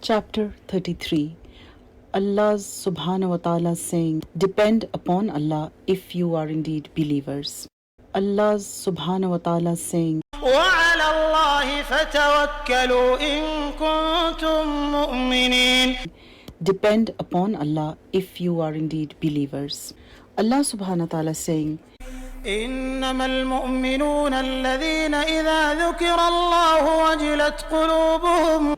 Chapter 33. Allah's subhanahu wa ta'ala saying, depend upon Allah if you are indeed believers. Allah's subhanahu wa ta'ala saying, وَعَلَى اللَّهِ فَتَوَكَّلُوا إِن كُنتُم مُّؤْمِنِينَ. Depend upon Allah if you are indeed believers. Allah subhanahu wa ta'ala saying, إنما المؤمنون الذين إذا ذكر الله وجلت قلوبهم.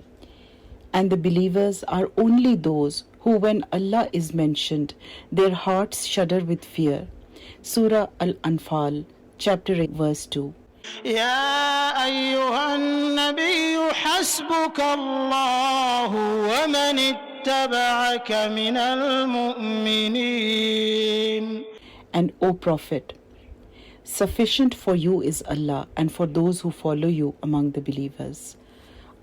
and the believers are only those who, when Allah is mentioned, their hearts shudder with fear. Surah Al-Anfal, chapter 8, verse 2. يا أيها النبي حسبك الله ومن اتبعك من المؤمنين. And O Prophet, sufficient for you is Allah and for those who follow you among the believers.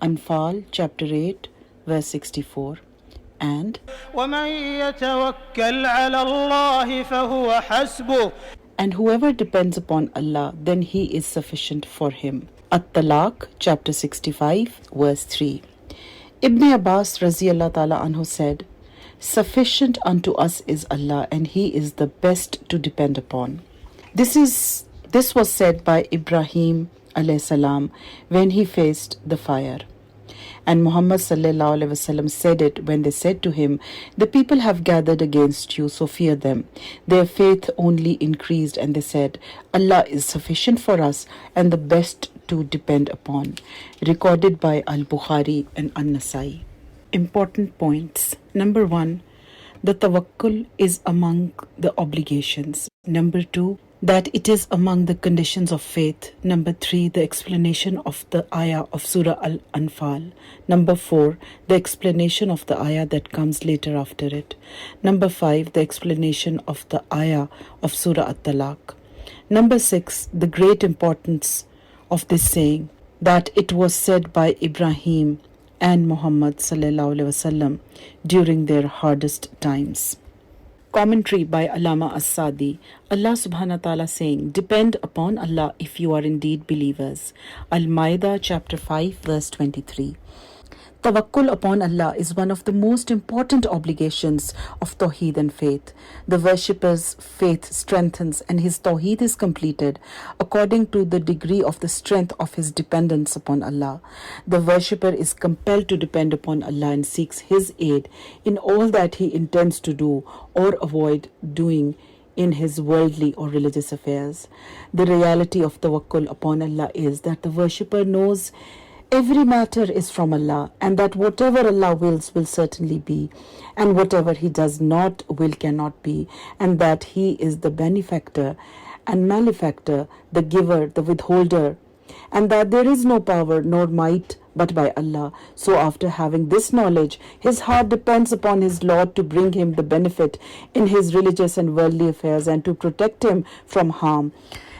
Anfal, chapter 8, verse 64. And ومن يتوكل على الله فهو حسبه. And whoever depends upon Allah, then He is sufficient for him. At-Talaq, chapter 65, verse 3. Ibn Abbas Raziyallahu Ta'ala Anhu said, sufficient unto us is Allah, and He is the best to depend upon. This was said by Ibrahim alayhi salam when he faced the fire. And Muhammad sallallahu alaihi wasallam said it when they said to him, the people have gathered against you, so fear them. Their faith only increased, and they said, Allah is sufficient for us and the best to depend upon. Recorded by Al-Bukhari and An-Nasai. Important points. Number 1, the tawakkul is among the obligations. Number 2, that it is among the conditions of faith. Number 3, the explanation of the ayah of Surah Al-Anfal. Number 4, the explanation of the ayah that comes later after it. Number 5, the explanation of the ayah of Surah At-Talaq. Number 6, the great importance of this saying, that it was said by Ibrahim and Muhammad sallallahu alaihi wasallam during their hardest times. Commentary by al-Sadi. Allah subhanahu wa ta'ala saying, depend upon Allah if you are indeed believers. Al-Ma'idah chapter 5 verse 23. Tawakkul upon Allah is one of the most important obligations of Tawhid and faith. The worshipper's faith strengthens and his Tawhid is completed according to the degree of the strength of his dependence upon Allah. The worshipper is compelled to depend upon Allah and seeks His aid in all that he intends to do or avoid doing in his worldly or religious affairs. The reality of tawakkul upon Allah is that the worshipper knows every matter is from Allah, and that whatever Allah wills will certainly be, and whatever He does not will cannot be, and that He is the benefactor and malefactor, the giver, the withholder, and that there is no power nor might but by Allah. So after having this knowledge, his heart depends upon his Lord to bring him the benefit in his religious and worldly affairs and to protect him from harm.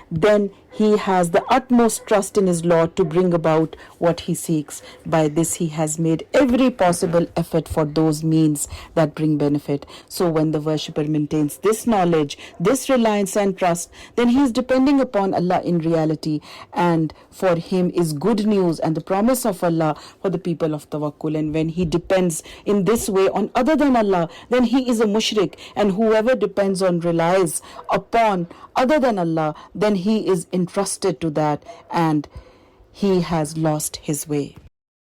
Then he has the utmost trust in his Lord to bring about what he seeks. By this he has made every possible effort for those means that bring benefit. So when the worshipper maintains this knowledge, this reliance and trust, then he is depending upon Allah in reality, and for him is good news and the promise of Allah for the people of tawakkul. And when he depends in this way on other than Allah, then he is a mushrik, and whoever depends on, relies upon other than Allah, then he is entrusted to that and he has lost his way.